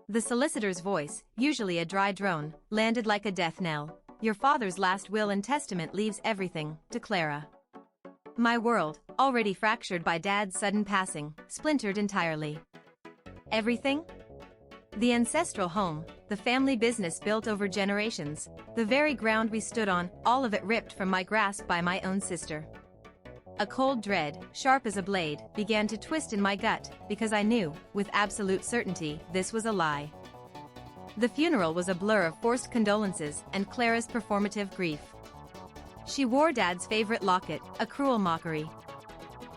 The solicitor's voice, usually a dry drone, landed like a death knell. Your father's last will and testament leaves everything to Clara. My world, already fractured by Dad's sudden passing, splintered entirely. Everything? The ancestral home, the family business built over generations, the very ground we stood on, all of it ripped from my grasp by my own sister. A cold dread, sharp as a blade, began to twist in my gut, because I knew, with absolute certainty, this was a lie. The funeral was a blur of forced condolences and Clara's performative grief. She wore Dad's favorite locket, a cruel mockery.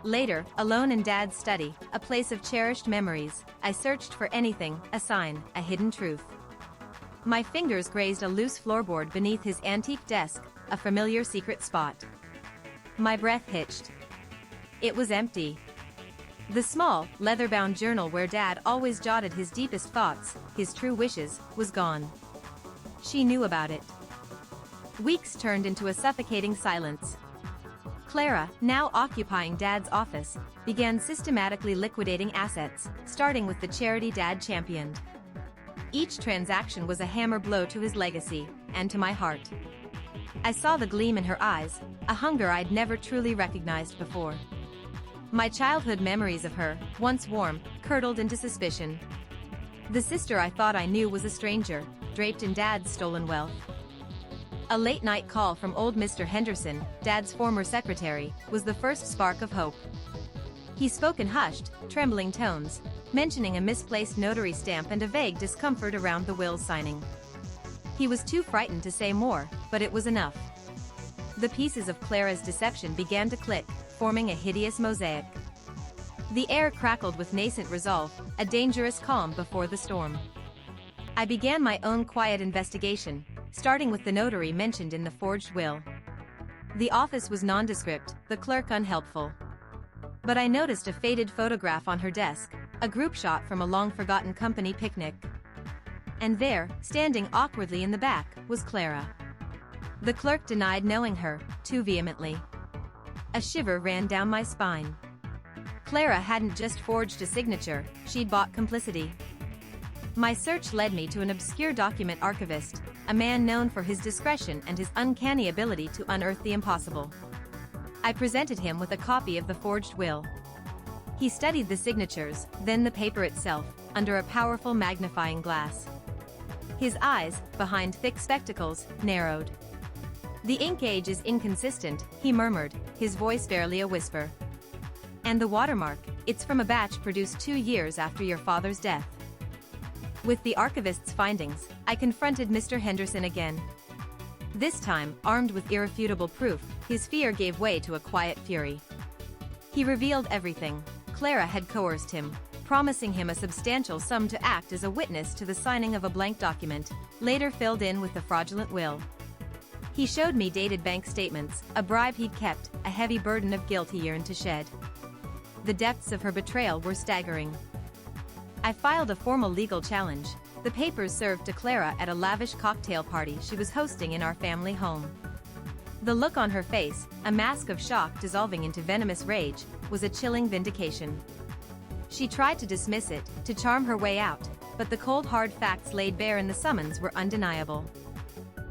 Later, alone in Dad's study, a place of cherished memories, I searched for anything, a sign, a hidden truth. My fingers grazed a loose floorboard beneath his antique desk, a familiar secret spot. My breath hitched. It was empty. The small, leather-bound journal where Dad always jotted his deepest thoughts, his true wishes, was gone. She knew about it. Weeks turned into a suffocating silence. Clara, now occupying Dad's office, began systematically liquidating assets, starting with the charity Dad championed. Each transaction was a hammer blow to his legacy, and to my heart. I saw the gleam in her eyes, a hunger I'd never truly recognized before. My childhood memories of her, once warm, curdled into suspicion. The sister I thought I knew was a stranger, draped in Dad's stolen wealth. A late-night call from old Mr. Henderson, Dad's former secretary, was the first spark of hope. He spoke in hushed, trembling tones, mentioning a misplaced notary stamp and a vague discomfort around the will signing. He was too frightened to say more, but it was enough. The pieces of Clara's deception began to click, forming a hideous mosaic. The air crackled with nascent resolve, a dangerous calm before the storm. I began my own quiet investigation, starting with the notary mentioned in the forged will. The office was nondescript, the clerk unhelpful. But I noticed a faded photograph on her desk, a group shot from a long-forgotten company picnic. And there, standing awkwardly in the back, was Clara. The clerk denied knowing her, too vehemently. A shiver ran down my spine. Clara hadn't just forged a signature, she'd bought complicity. My search led me to an obscure document archivist, a man known for his discretion and his uncanny ability to unearth the impossible. I presented him with a copy of the forged will. He studied the signatures, then the paper itself, under a powerful magnifying glass. His eyes, behind thick spectacles, narrowed. "The ink age is inconsistent," he murmured, his voice barely a whisper. "And the watermark, it's from a batch produced 2 years after your father's death." With the archivist's findings, I confronted Mr. Henderson again. This time, armed with irrefutable proof, his fear gave way to a quiet fury. He revealed everything. Clara had coerced him, promising him a substantial sum to act as a witness to the signing of a blank document, later filled in with the fraudulent will. He showed me dated bank statements, a bribe he'd kept, a heavy burden of guilt he yearned to shed. The depths of her betrayal were staggering. I filed a formal legal challenge. The papers served to Clara at a lavish cocktail party she was hosting in our family home. The look on her face, a mask of shock dissolving into venomous rage, was a chilling vindication. She tried to dismiss it, to charm her way out, but the cold hard facts laid bare in the summons were undeniable.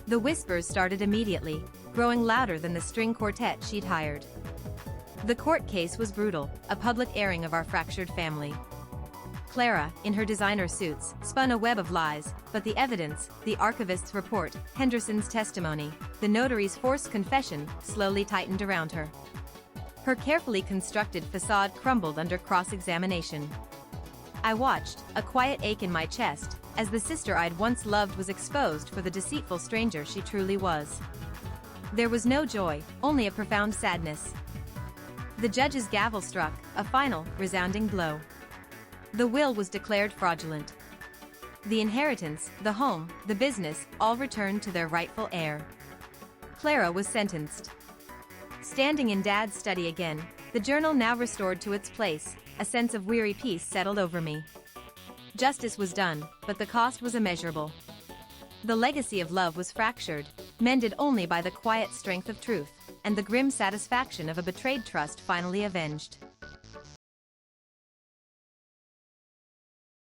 The whispers started immediately, growing louder than the string quartet she'd hired. The court case was brutal, a public airing of our fractured family. Clara, in her designer suits, spun a web of lies, but the evidence, the archivist's report, Henderson's testimony, the notary's forced confession, slowly tightened around her. Her carefully constructed facade crumbled under cross-examination. I watched, a quiet ache in my chest, as the sister I'd once loved was exposed for the deceitful stranger she truly was. There was no joy, only a profound sadness. The judge's gavel struck, a final, resounding blow. The will was declared fraudulent. The inheritance, the home, the business, all returned to their rightful heir. Clara was sentenced. Standing in Dad's study again, the journal now restored to its place, a sense of weary peace settled over me. Justice was done, but the cost was immeasurable. The legacy of love was fractured, mended only by the quiet strength of truth, and the grim satisfaction of a betrayed trust finally avenged.